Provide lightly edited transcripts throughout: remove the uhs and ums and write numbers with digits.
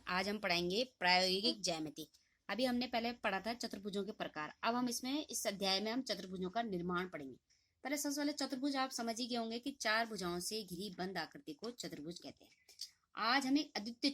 आज हम पढ़ाएंगे प्रायोगिक ज्यामिति। अभी हमने पहले पढ़ा था चतुर्भुजों के प्रकार। अब हम इसमें इस अध्याय में हम चतुर्भुजों का निर्माण पढ़ेंगे। पहले सबसे पहले चतुर्भुज आप समझ ही गए होंगे कि चार भुजाओं से घिरी बंद आकृति को चतुर्भुज कहते हैं। आज हमें अद्वितीय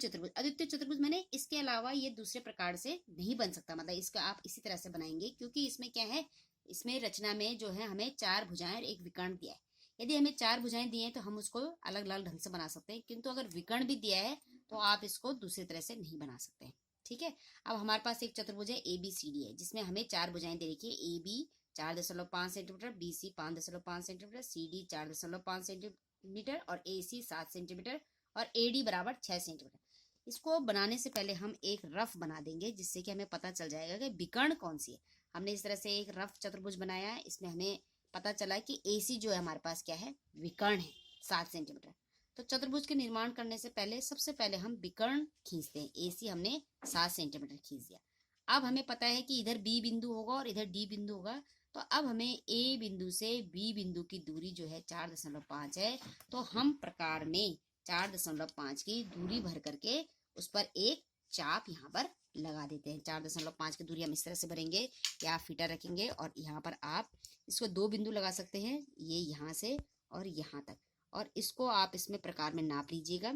चतुर्भुज मैंने इसके अलावा ये दूसरे प्रकार से नहीं बन सकता, मतलब इसका आप इसी तरह से बनाएंगे, क्योंकि इसमें क्या है, इसमें रचना में जो है हमें चार भुजाएं और एक विकर्ण दिया है। यदि हमें चार भुजाएं दी हैं तो हम उसको अलग अलग ढंग से बना सकते हैं, किंतु अगर विकर्ण भी दिया है तो आप इसको दूसरी तरह से नहीं बना सकते हैं। ठीक है। अब हमारे पास एक चतुर्भुज है ABCD है, जिसमें हमें चार भुजाएं दे रखी है। AB 4.5 centimetre, BC 5.5 centimetre, CD 4.5 centimetre और AC 7 सेंटीमीटर और AD बराबर 6 सेंटीमीटर। इसको बनाने से पहले हम एक रफ बना देंगे, जिससे कि हमें पता चल जाएगा कि विकर्ण कौन सी है। हमने इस तरह से एक रफ चतुर्भुज बनाया है। इसमें हमें पता चला कि AC जो है हमारे पास क्या है, विकर्ण है 7 सेंटीमीटर। तो चतुर्भुज के निर्माण करने से पहले सबसे पहले हम विकर्ण खींचते हैं। AC हमने 7 सेंटीमीटर खींच दिया। अब हमें पता है कि इधर B बिंदु होगा और इधर D बिंदु होगा। तो अब हमें A बिंदु से B बिंदु की दूरी जो है 4.5 है। तो हम प्रकार में 4.5 की दूरी भर करके उस पर एक चाप यहाँ पर लगा देते हैं। 4.5 की दूरी हम इस तरह से भरेंगे कि आप फीता रखेंगे और यहाँ पर आप इसको दो बिंदु लगा सकते हैं, ये यहाँ से और यहाँ तक, और इसको आप इसमें प्रकार में नाप लीजिएगा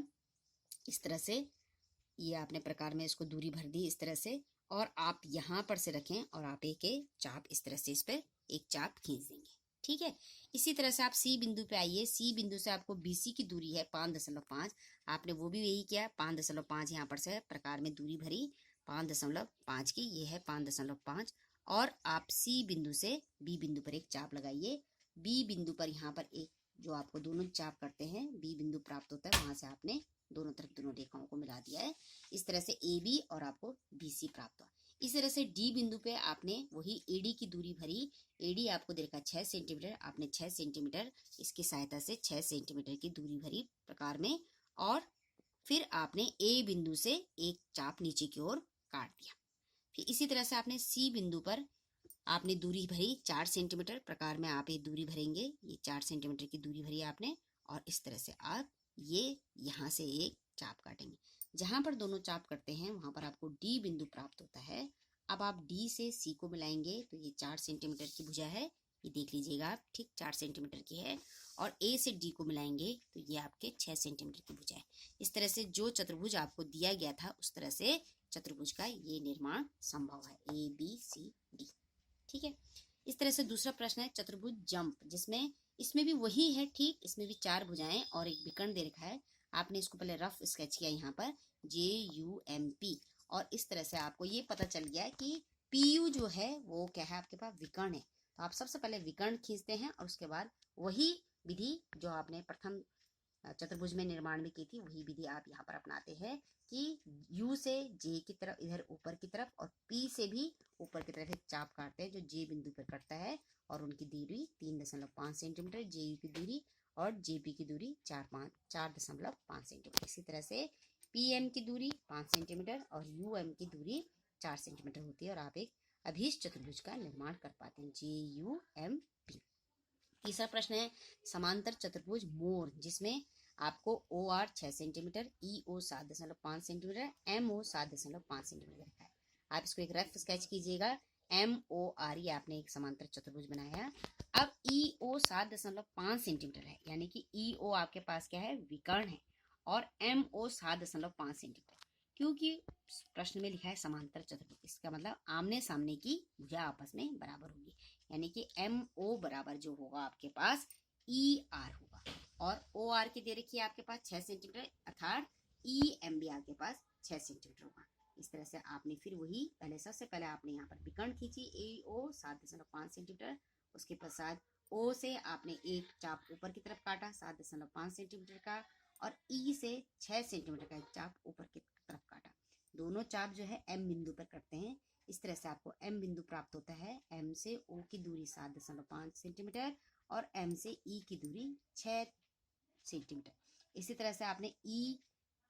इस तरह से। ये आपने प्रकार में इसको दूरी भर दी इस तरह से, और आप यहाँ पर से रखें और आप एक चाप इस तरह से इस पर एक चाप खींच देंगे। ठीक है। इसी तरह से आप C बिंदु पे आइए। C बिंदु से आपको BC की दूरी है 5.5। आपने वो भी यही किया, 5.5 यहाँ पर से प्रकार में दूरी भरी 5.5 की, ये है 5.5। और आप C बिंदु से B बिंदु पर एक चाप लगाइए। B बिंदु पर यहाँ पर एक जो आपको दोनों चाप करते हैं B बिंदु प्राप्त होता है, वहां से आपने दोनों तरफ दोनों रेखाओं को मिला दिया है। इस तरह से AB और आपको BC प्राप्त हुआ। इस तरह से D बिंदु पे आपने वही AD की दूरी भरी। AD आपको देखा 6 सेंटीमीटर, आपने 6 सेंटीमीटर इसकी सहायता से 6 सेंटीमीटर की दूरी भरी प्रकार में, और फिर आपने A बिंदु से एक चाप नीचे की ओर काट दिया। फिर इसी तरह से आपने C बिंदु पर आपने दूरी भरी 4 सेंटीमीटर प्रकार में, आप ये दूरी भरेंगे, ये 4 सेंटीमीटर की दूरी भरी आपने, और इस तरह से आप ये यहाँ से एक चाप काटेंगे। जहां पर दोनों चाप करते हैं वहां पर आपको D बिंदु प्राप्त होता है। अब आप D से C को मिलाएंगे तो ये 4 सेंटीमीटर की भुजा है, ये देख लीजिएगा आप, ठीक 4 सेंटीमीटर की है। और A से D को मिलाएंगे तो ये आपके 6 सेंटीमीटर की भुजा है। इस तरह से जो चतुर्भुज आपको दिया गया था उस तरह से चतुर्भुज का ये निर्माण संभव है, ABCD। ठीक है। इस तरह से दूसरा प्रश्न है चतुर्भुज जंप, जिसमें इसमें भी वही है, ठीक इसमें भी चार भुजाएं और एक विकर्ण दे रखा है। आपने इसको पहले रफ स्केच किया यहाँ पर JUMP, और इस तरह से आपको ये पता चल गया कि PU जो है वो क्या है, आपके पास विकर्ण है। तो आप सबसे पहले विकर्ण खींचते हैं और उसके बाद वही विधि जो आपने प्रथम चतुर्भुज में निर्माण में की थी, वही विधि आप यहाँ पर अपनाते हैं कि U से J की तरफ इधर ऊपर की तरफ और P से भी ऊपर की तरफ एक चाप काटते हैं जो J बिंदु पर कटता है, और उनकी दूरी 3.5 सेंटीमीटर, JU की दूरी और JP की दूरी 4.5 सेंटीमीटर। इसी तरह से PM की दूरी 5 सेंटीमीटर और UM की दूरी 4 सेंटीमीटर होती है, और आप एक अभीष्ट चतुर्भुज का निर्माण कर पाते हैं, JUMP। तीसरा प्रश्न है समांतर चतुर्भुज मोर, जिसमें आपको OR 6 centimetre, EO 7.5 centimetre, MO 7.5 centimetre रखा है। आप इसको एक रफ स्केच कीजिएगा। MOR ये आपने एक समांतर चतुर्भुज बनाया। अब EO 7.5 सेंटीमीटर है, यानी कि EO आपके पास क्या है, विकर्ण है, और MO 7.5 सेंटीमीटर। क्योंकि प्रश्न में लिखा है समांतर चतुर्भुज, इसका मतलब आमने सामने की भुजा आपस में बराबर होगी, यानी कि MO बराबर जो होगा आपके पास ER होगा, और OR की दे रखी है आपके पास 6 सेंटीमीटर, अर्थात EM भी आपके पास 6 सेंटीमीटर होगा। इस तरह से आपने फिर वही पहले सबसे पहले आपने यहाँ पर विकर्ण खींची AO 7.5 सेंटीमीटर, उसके पश्चात O से आपने एक चाप ऊपर की तरफ काटा 7.5 सेंटीमीटर का, और E से 6 सेंटीमीटर का एक चाप ऊपर की तरफ काटा। दोनों चाप जो है M बिंदु पर करते हैं। इस तरह से आपको M बिंदु प्राप्त होता है। M से O की दूरी 7.5 सेंटीमीटर और M से E की दूरी 6 सेंटीमीटर। इसी तरह से आपने E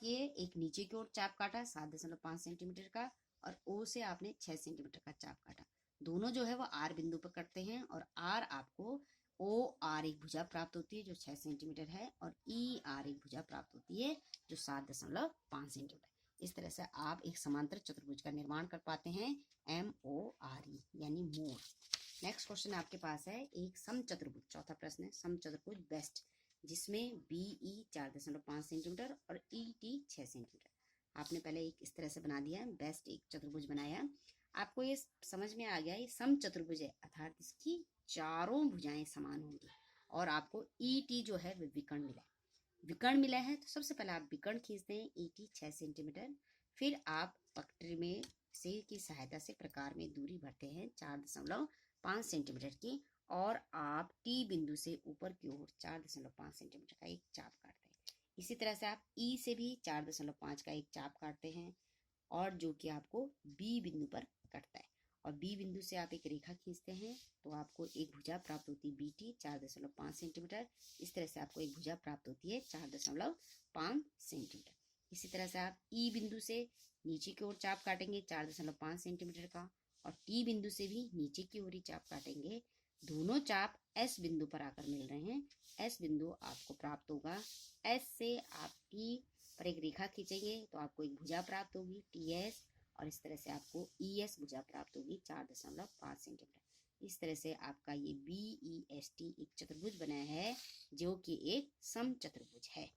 के एक नीचे की ओर चाप काटा 7.5 सेंटीमीटर का, और O से आपने 6 सेंटीमीटर का चाप काटा। दोनों जो है वो R बिंदु पर करते हैं, और R आपको OR एक भुजा प्राप्त होती है जो 6 सेंटीमीटर है, और ER एक भुजा प्राप्त होती है जो 7.5 सेंटीमीटर। इस तरह से आप एक समांतर चतुर्भुज का निर्माण कर पाते हैं, MORE यानी मोर। नेक्स्ट क्वेश्चन आपके पास है एक समचतुर्भुज, चौथा प्रश्न है समचतुर्भुज बेस्ट, जिसमें BE 4.5 सेंटीमीटर और ET 6 सेंटीमीटर। आपने पहले एक इस तरह से बना दिया है, बेस्ट एक चतुर्भुज बनाया। आपको ये समझ में आ गया ये समचतुर्भुज है, अर्थात इसकी चारों भुजाएं समान होंगी और आपको ET जो है वो विकर्ण मिला है। विकर्ण मिला है तो सबसे पहले आप विकर्ण खींचते हैं ET 6 सेंटीमीटर, फिर आप पकड़ में से की सहायता से प्रकार में दूरी भरते हैं 4.5 सेंटीमीटर की, और आप T बिंदु से ऊपर की ओर 4.5 सेंटीमीटर का एक चाप काटते हैं। इसी तरह से आप E से भी 4.5 का एक चाप काटते हैं, और जो कि आपको B बिंदु पर कटता है, और B बिंदु से आप एक रेखा खींचते हैं तो आपको एक भुजा प्राप्त होती है BT 4.5 सेंटीमीटर। इस तरह से आपको एक भुजा प्राप्त होती है 4.5 सेंटीमीटर। इसी तरह से आप E बिंदु से नीचे की ओर चाप काटेंगे 4.5 सेंटीमीटर का, और T बिंदु से भी नीचे की ओर ही चाप काटेंगे। दोनों चाप S बिंदु पर आकर मिल रहे हैं, S बिंदु आपको प्राप्त होगा। S से आप T पर एक रेखा खींचेंगे तो आपको एक भुजा प्राप्त होगी TS, और इस तरह से आपको ES भुजा प्राप्त होगी 4.5 सेंटीमीटर। इस तरह से आपका ये BEST एक चतुर्भुज बना है जो कि एक समचतुर्भुज है।